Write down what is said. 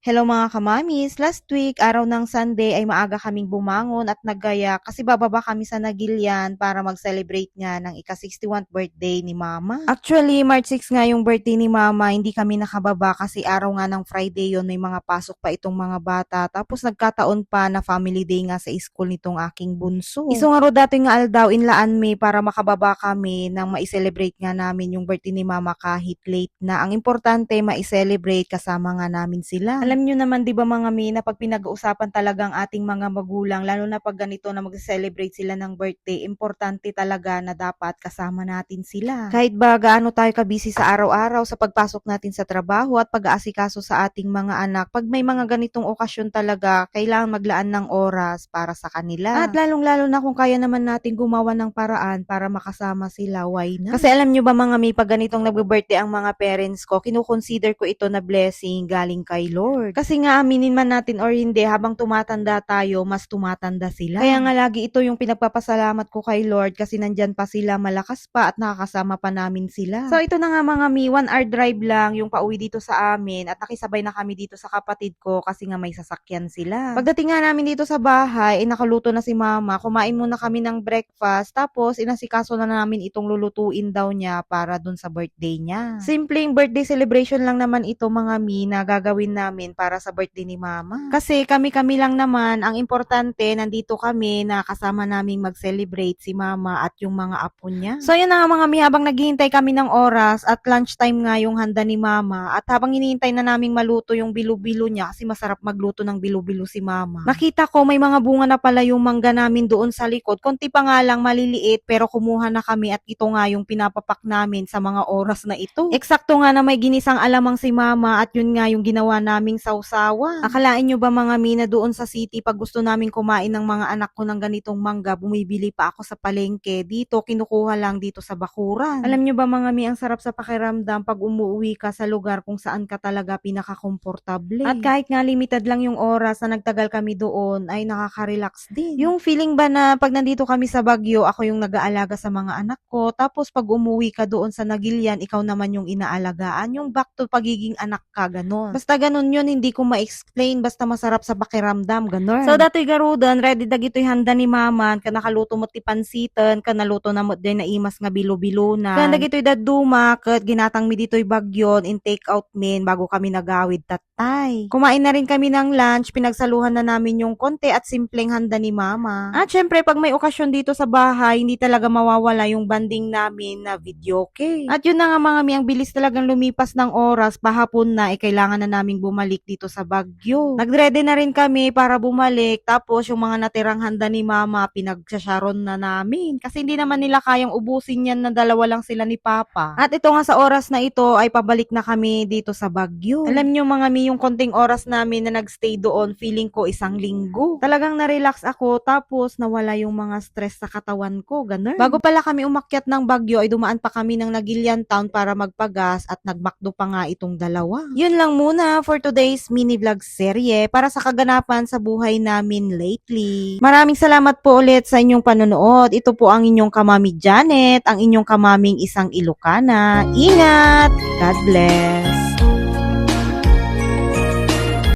Hello mga kamamis, last week, araw ng Sunday ay maaga kaming bumangon at naggaya kasi bababa kami sa Nagilian para mag-celebrate nga ng ika-61th birthday ni Mama. Actually, March 6 nga yung birthday ni Mama, hindi kami nakababa kasi araw nga ng Friday yon, may mga pasok pa itong mga bata. Tapos nagkataon pa na family day nga sa school nitong aking bunso. Iso nga ro dati nga aldaw inlaan mi para makababa kami nang ma-celebrate nga namin yung birthday ni Mama kahit late na. Ang importante, ma-celebrate kasama nga namin sila. Alam nyo naman 'di ba mga mi, na pag pinag-uusapan talagang ating mga magulang, lalo na pag ganito na mag-celebrate sila ng birthday, importante talaga na dapat kasama natin sila. Kahit ba gaano tayo kabisi sa araw-araw sa pagpasok natin sa trabaho at pag-aasikaso sa ating mga anak, pag may mga ganitong okasyon talaga, kailangan maglaan ng oras para sa kanila. At lalong-lalo na kung kaya naman natin gumawa ng paraan para makasama sila, why not? Kasi alam nyo ba mga mi, pag ganitong nagbe-birthday ang mga parents ko, kinukonsider ko ito na blessing galing kay Lord. Kasi nga aminin man natin or hindi, habang tumatanda tayo, mas tumatanda sila. Kaya nga lagi ito yung pinagpapasalamat ko kay Lord kasi nandyan pa sila, malakas pa at nakakasama pa namin sila. So ito na nga mga mi, 1 hour drive lang yung pauwi dito sa amin at nakisabay na kami dito sa kapatid ko kasi nga may sasakyan sila. Pagdating nga namin dito sa bahay, nakaluto na si Mama, kumain muna kami ng breakfast, tapos inasikaso na namin itong lulutuin daw niya para dun sa birthday niya. Simpleng birthday celebration lang naman ito mga mi na gagawin namin para sa birthday ni Mama. Kasi kami-kami lang naman, ang importante nandito kami na kasama naming mag-celebrate si Mama at yung mga apo niya. So yun na nga mga mi, habang naghihintay kami ng oras at lunchtime nga yung handa ni Mama at habang hinihintay na naming maluto yung bilo-bilo niya kasi masarap magluto ng bilo-bilo si Mama. Nakita ko may mga bunga na pala yung mangga namin doon sa likod. Konti pa nga lang maliliit pero kumuha na kami at ito nga yung pinapapak namin sa mga oras na ito. Eksakto nga na may ginisang alamang si Mama at yun nga yung ginawa naming sausawa. Akalain nyo ba mga mina, doon sa city pag gusto naming kumain ng mga anak ko ng ganitong mangga, bumibili pa ako sa palengke. Dito, kinukuha lang dito sa bakuran. Alam nyo ba mga mi, ang sarap sa pakiramdam pag umuwi ka sa lugar kung saan ka talaga pinaka-komportable. At kahit nga limited lang yung oras na nagtagal kami doon, ay nakaka-relax din. Yung feeling ba na pag nandito kami sa Baguio, ako yung nag-aalaga sa mga anak ko, tapos pag umuwi ka doon sa Nagilian, ikaw naman yung inaalagaan, yung back to pagiging anak ka, ganon. Basta ganon yun, hindi ko ma-explain, basta masarap sa pakiramdam, ganon. So dato'y garudan, ready dagito'y handa ni Mama, ka nakaluto mo ti pansitan, ka naluto na mo din na imas nga bilo-bilo na. Ka dagito'y daduma, kat ginatang mi dito'y bagyon, in take out min, bago kami nagawid tatay. Kumain na rin kami ng lunch, pinagsaluhan na namin yung konti at simpleng handa ni Mama. At syempre, pag may okasyon dito sa bahay, hindi talaga mawawala yung banding namin na video okay. At yun na nga mga mi, ang bilis talagang lumipas ng oras, pahapon na, kailangan na naming bumalik dito sa Baguio. Nagready na rin kami para bumalik, tapos yung mga natirang handa ni Mama, pinagsasharon na namin. Kasi hindi naman nila kayang ubusin yan na dalawa lang sila ni Papa. At ito nga sa oras na ito, ay pabalik na kami dito sa Baguio. Alam nyo mga mi, yung konting oras namin na nagstay doon, feeling ko 1 linggo. Talagang na-relax ako, tapos nawala yung mga stress sa katawan ko, ganun. Bago pala kami umakyat ng Baguio, ay dumaan pa kami ng Nagilian Town para magpagas at nagmakdo pa nga itong dalawa. Yun lang muna for today's mini vlog serye para sa kaganapan sa buhay namin lately. Maraming salamat po ulit sa inyong panonood. Ito po ang inyong kamami Janet, ang inyong kamaming isang Ilocana. Ingat! God bless!